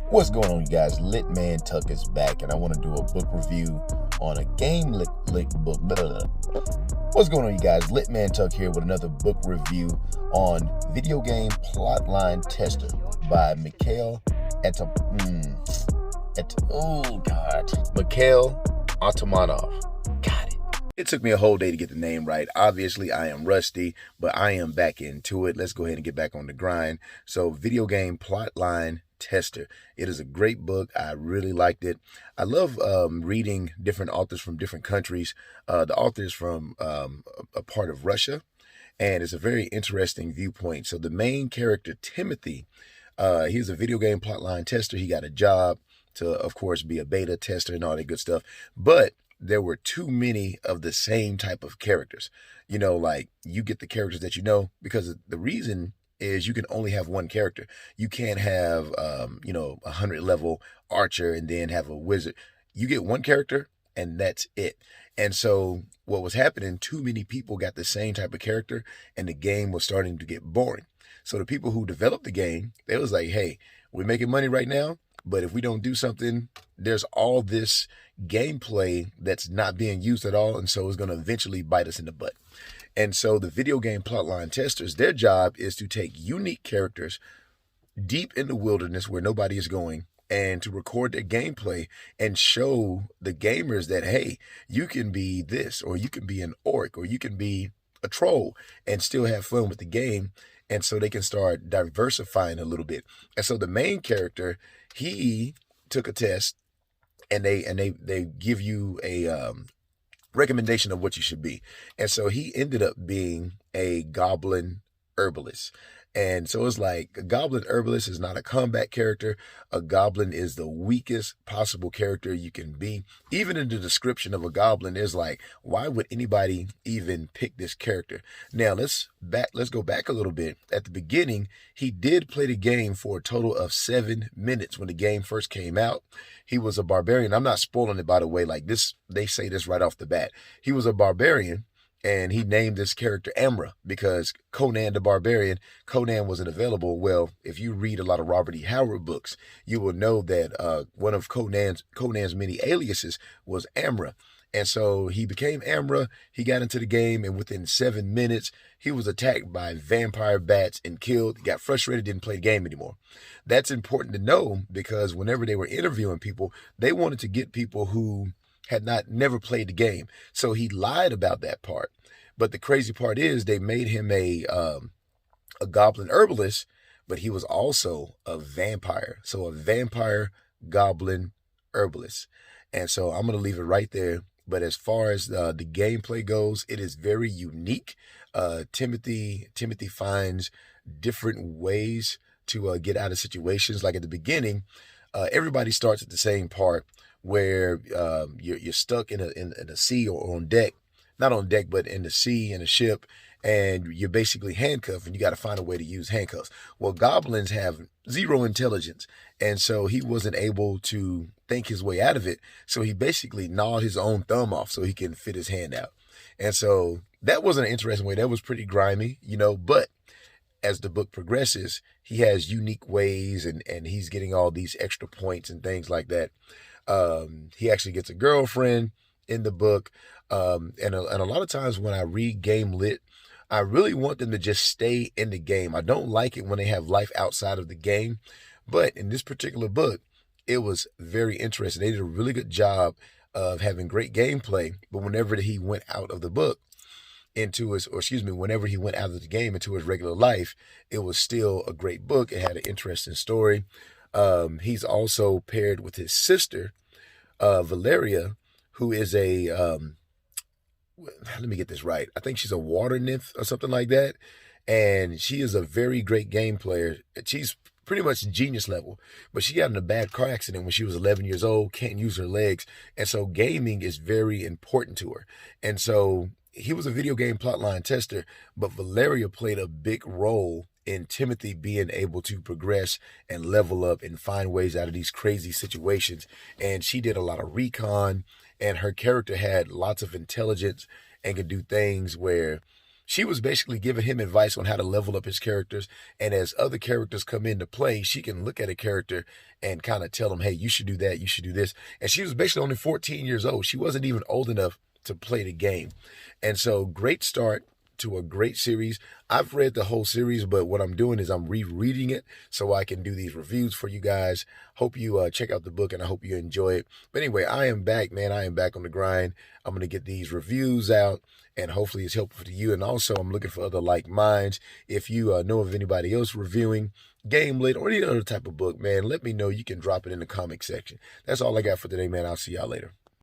What's going on, you guys? Litmantuck is back, and I want to do a book review on a game book. Blah, blah, blah. What's going on, you guys? Litmantuck here with another book review on Video Game Plotline Tester by Mikhail Mikhail Atamanov. Got it. It took me a whole day to get the name right. Obviously, I am rusty, but I am back into it. Let's go ahead and get back on the grind. So, Video Game Plotline Tester. It is a great book. I really liked it. I love reading different authors from different countries. The author is from a part of Russia, and it's a very interesting viewpoint. So the main character, Timothy, he's a video game plotline tester. He got a job to, of course, be a beta tester and all that good stuff. But there were too many of the same type of characters. You know, like you get the characters that you know, because the reason is you can only have one character. You can't have, 100 level archer and then have a wizard. You get one character and that's it. And so what was happening, too many people got the same type of character and the game was starting to get boring. So the people who developed the game, they was like, hey, we're making money right now, but if we don't do something, there's all this gameplay that's not being used at all. And so it's going to eventually bite us in the butt. And so the video game plotline testers, their job is to take unique characters deep in the wilderness where nobody is going and to record their gameplay and show the gamers that, hey, you can be this, or you can be an orc, or you can be a troll and still have fun with the game. And so they can start diversifying a little bit. And so the main character, he took a test and they give you a recommendation of what you should be. And so he ended up being a goblin herbalist. And so it's like a goblin herbalist is not a combat character. A goblin is the weakest possible character you can be. Even in the description of a goblin, there's like, why would anybody even pick this character? Now let's go back a little bit. At the beginning, he did play the game for a total of 7 minutes when the game first came out. He was a barbarian. I'm not spoiling it, by the way. Like this, they say this right off the bat. He was a barbarian. And he named this character Amra because Conan the Barbarian, Conan wasn't available. Well, if you read a lot of Robert E. Howard books, you will know that one of Conan's many aliases was Amra. And so he became Amra. He got into the game, and within 7 minutes, he was attacked by vampire bats and killed. He got frustrated, didn't play the game anymore. That's important to know because whenever they were interviewing people, they wanted to get people who had never played the game. So he lied about that part. But the crazy part is they made him a goblin herbalist, but he was also a vampire. So a vampire goblin herbalist. And so I'm going to leave it right there. But as far as the gameplay goes, it is very unique. Timothy finds different ways to get out of situations. Like at the beginning, everybody starts at the same part where you're stuck in a sea or on deck, not on deck, but in the sea in a ship, and you're basically handcuffed, and you got to find a way to use handcuffs. Well, goblins have zero intelligence, and so he wasn't able to think his way out of it. So he basically gnawed his own thumb off so he can fit his hand out. And so that wasn't an interesting way. That was pretty grimy, but as the book progresses, he has unique ways and he's getting all these extra points and things like that. He actually gets a girlfriend in the book. And a lot of times when I read game lit, I really want them to just stay in the game. I don't like it when they have life outside of the game. But in this particular book, it was very interesting. They did a really good job of having great gameplay. But whenever he went out of the book, whenever he went out of the game into his regular life, it was still a great book. It had an interesting story. He's also paired with his sister, Valeria, who is let me get this right. I think she's a water nymph or something like that. And she is a very great game player. She's pretty much genius level, but she got in a bad car accident when she was 11 years old, can't use her legs. And so gaming is very important to her. And so he was a video game plotline tester, but Valeria played a big role in Timothy being able to progress and level up and find ways out of these crazy situations. And she did a lot of recon, and her character had lots of intelligence and could do things where she was basically giving him advice on how to level up his characters. And as other characters come into play, she can look at a character and kind of tell them, hey, you should do that, you should do this. And she was basically only 14 years old. She wasn't even old enough to play the game. And so great start to a great series. I've read the whole series, but what I'm doing is I'm rereading it so I can do these reviews for you guys. Hope you check out the book, and I hope you enjoy it. But anyway, I am back, man. I am back on the grind. I'm going to get these reviews out, and hopefully it's helpful to you. And also, I'm looking for other like minds. If you know of anybody else reviewing Game Lit or any other type of book, man, let me know. You can drop it in the comment section. That's all I got for today, man. I'll see y'all later.